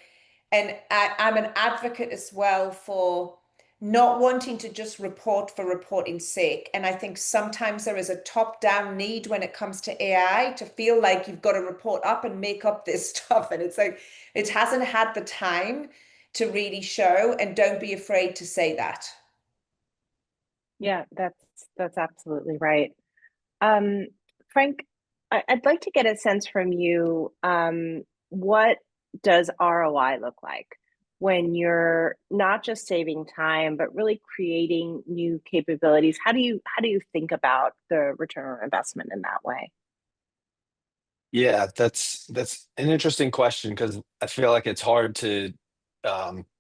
and I'm an advocate as well for not wanting to just report for reporting's sake. And I think sometimes there is a top-down need when it comes to AI to feel like you've got to report up and make up this stuff. And it's like, it hasn't had the time to really show, and don't be afraid to say that. Yeah, that's absolutely right. Frank, I'd like to get a sense from you. What does ROI look like when you're not just saving time, but really creating new capabilities? How do you think about the return on investment in that way? Yeah, that's an interesting question because I feel like it's hard to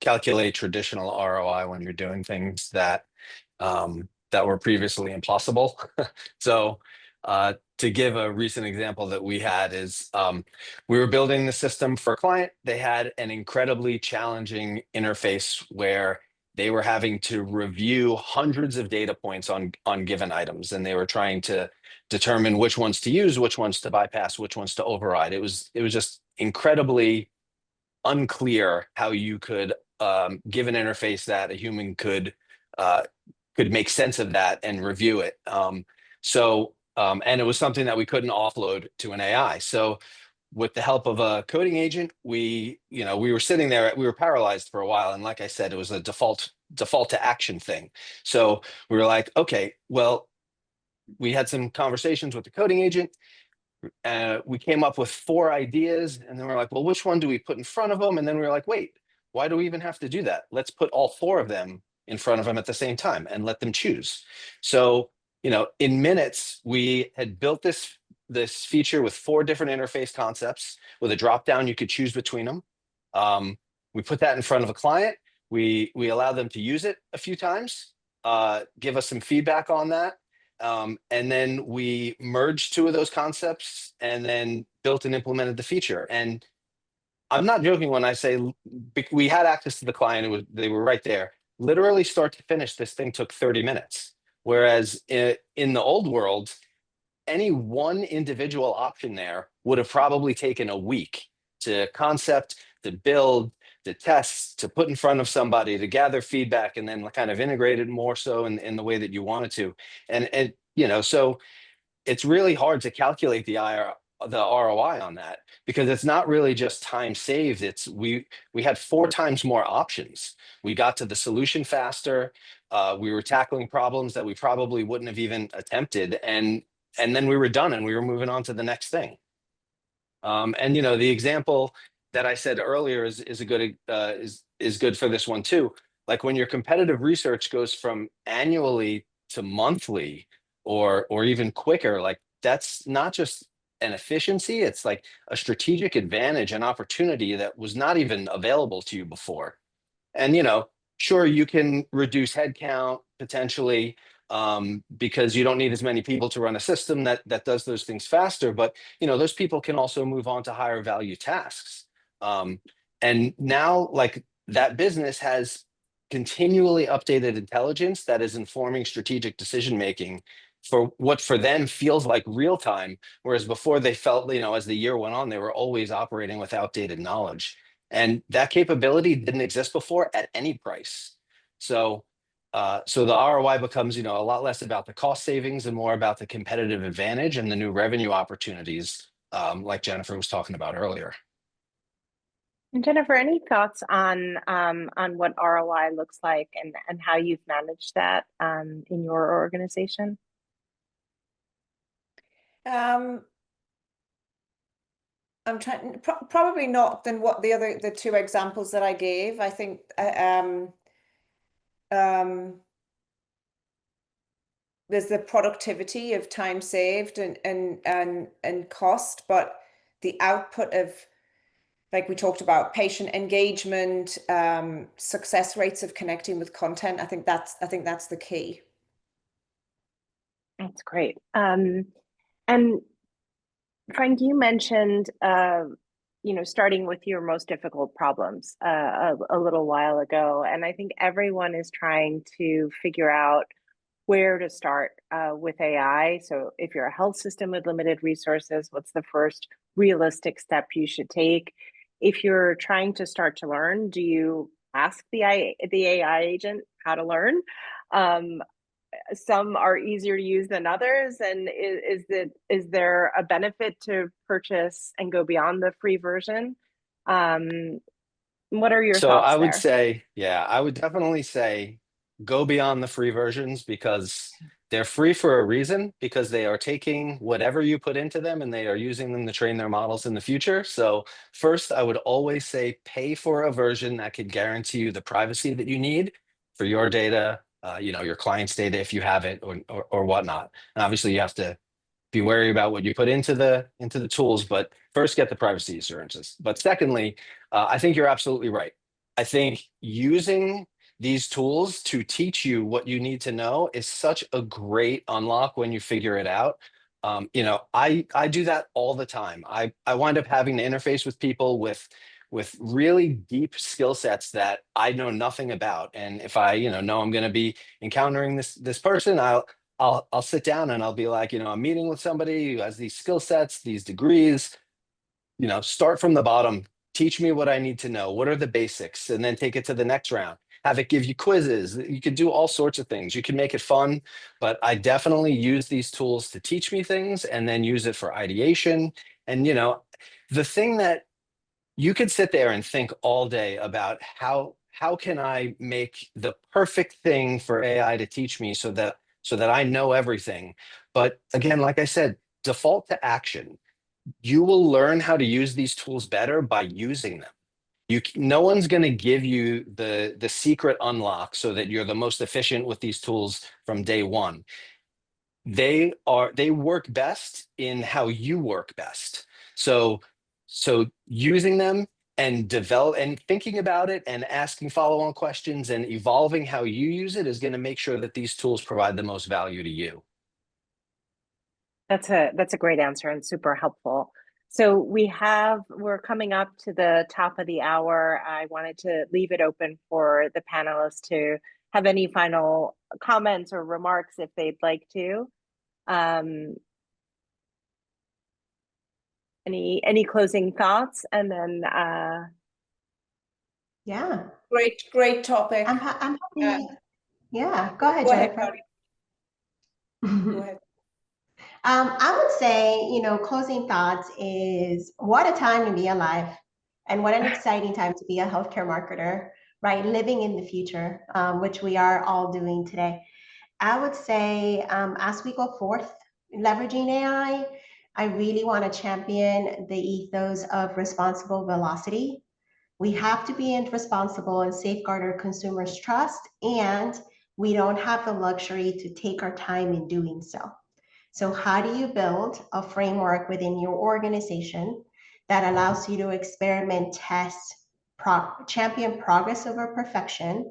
calculate traditional ROI when you're doing things that were previously impossible. So, to give a recent example that we had is we were building the system for a client. They had an incredibly challenging interface where they were having to review hundreds of data points on given items, and they were trying to determine which ones to use, which ones to bypass, which ones to override. It was just incredibly unclear how you could give an interface that a human could make sense of that and review it. And it was something that we couldn't offload to an AI. So with the help of a coding agent, we were sitting there, we were paralyzed for a while. And like I said, it was a default to action thing. So we were like, okay, well, we had some conversations with the coding agent. We came up with 4 ideas, and then we're like, well, which one do we put in front of them? And then we were like, wait, why do we even have to do that? Let's put all 4 of them in front of them at the same time and let them choose. So, in minutes, we had built this feature with 4 different interface concepts. With a drop down, you could choose between them. We put that in front of a client. We allow them to use it a few times, give us some feedback on that. And then we merged 2 of those concepts and then built and implemented the feature. And I'm not joking when I say we had access to the client. They were right there. Literally start to finish, this thing took 30 minutes. Whereas in the old world, any one individual option there would have probably taken a week to concept, to build, to test, to put in front of somebody, to gather feedback, and then kind of integrate it more so in the way that you wanted to. And so it's really hard to calculate the ROI on that, because it's not really just time saved. It's we had 4 times more options. We got to the solution faster. We were tackling problems that we probably wouldn't have even attempted, and then we were done and we were moving on to the next thing. And the example that I said earlier is a good is good for this one too. Like when your competitive research goes from annually to monthly or even quicker, like that's not just an efficiency, it's like a strategic advantage and opportunity that was not even available to you before. And sure, you can reduce headcount potentially, because you don't need as many people to run a system that does those things faster. But those people can also move on to higher value tasks. And now, like, that business has continually updated intelligence that is informing strategic decision making for what for them feels like real time, whereas before they felt, as the year went on, they were always operating with outdated knowledge. And that capability didn't exist before at any price. So the ROI becomes, a lot less about the cost savings and more about the competitive advantage and the new revenue opportunities, like Jennifer was talking about earlier. And Jennifer, any thoughts on what ROI looks like and how you've managed that in your organization? I'm trying, probably not than what the 2 examples that I gave. I think there's the productivity of time saved and cost, but the output of, like we talked about, patient engagement, success rates of connecting with content. I think that's the key. That's great. And Frank, you mentioned, starting with your most difficult problems a little while ago. And I think everyone is trying to figure out where to start with AI. So if you're a health system with limited resources, what's the first realistic step you should take? If you're trying to start to learn, do you ask the AI agent how to learn. Some are easier to use than others. And is there a benefit to purchase and go beyond the free version? What are your So I thoughts would there? say, yeah, I would definitely say go beyond the free versions because they're free for a reason, because they are taking whatever you put into them and they are using them to train their models in the future. So first, I would always say pay for a version that could guarantee you the privacy that you need for your data, your client's data if you have it or whatnot. And obviously you have to be wary about what you put into the tools, but first get the privacy assurances. But secondly, I think you're absolutely right. I think using these tools to teach you what you need to know is such a great unlock when you figure it out. I do that all the time. I wind up having to interface with people with really deep skill sets that I know nothing about. And if I, know I'm going to be encountering this person, I'll sit down and I'll be like, I'm meeting with somebody who has these skill sets, these degrees, start from the bottom, teach me what I need to know. What are the basics? And then take it to the next round. Have it give you quizzes. You can do all sorts of things. You can make it fun, but I definitely use these tools to teach me things and then use it for ideation. And, the thing that you could sit there and think all day about how can I make the perfect thing for AI to teach me so that I know everything. But again, like I said, default to action. You will learn how to use these tools better by using them. No one's going to give you the secret unlock so that you're the most efficient with these tools from day one. They work best in how you work best. So using them and develop and thinking about it and asking follow-on questions and evolving how you use it is going to make sure that these tools provide the most value to you. That's a great answer and super helpful. So we're coming up to the top of the hour. I wanted to leave it open for the panelists to have any final comments or remarks if they'd like to. Any closing thoughts? And then Yeah. Great topic. I'm happy. Yeah, go ahead, Go ahead, Jennifer. Patty. Go ahead. I would say, closing thoughts is what a time to be alive and what an exciting time to be a healthcare marketer, right? Living in the future, which we are all doing today. I would say as we go forth, leveraging AI, I really want to champion the ethos of responsible velocity. We have to be responsible and safeguard our consumers' trust, and we don't have the luxury to take our time in doing so. So how do you build a framework within your organization that allows you to experiment, test, champion progress over perfection,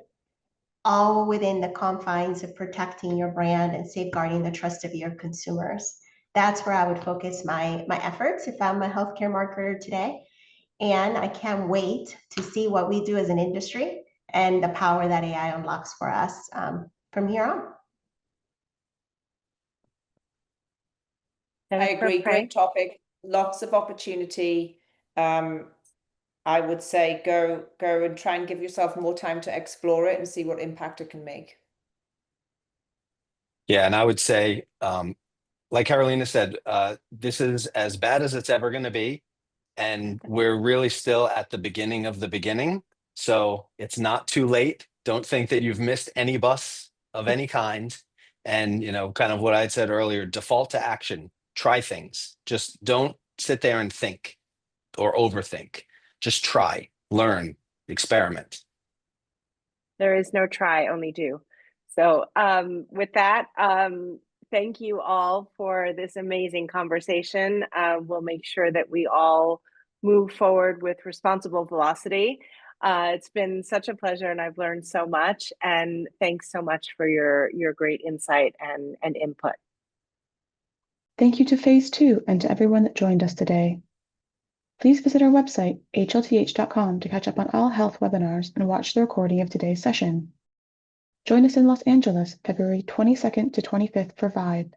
all within the confines of protecting your brand and safeguarding the trust of your consumers? That's where I would focus my efforts if I'm a healthcare marketer today. And I can't wait to see what we do as an industry and the power that AI unlocks for us from here on. I agree. Great topic. Lots of opportunity. I would say go and try and give yourself more time to explore it and see what impact it can make. Yeah, and I would say, like Carolina said, this is as bad as it's ever going to be. And we're really still at the beginning of the beginning. So it's not too late. Don't think that you've missed any bus of any kind. And, kind of what I said earlier, default to action, try things. Just don't sit there and think or overthink. Just try, learn, experiment. There is no try, only do. So with that, thank you all for this amazing conversation. We'll make sure that we all move forward with responsible velocity. It's been such a pleasure and I've learned so much. And thanks so much for your great insight and input. Thank you to Phase 2 and to everyone that joined us today. Please visit our website, HLTH.com, to catch up on all health webinars and watch the recording of today's session. Join us in Los Angeles, February 22nd to 25th for VIBE,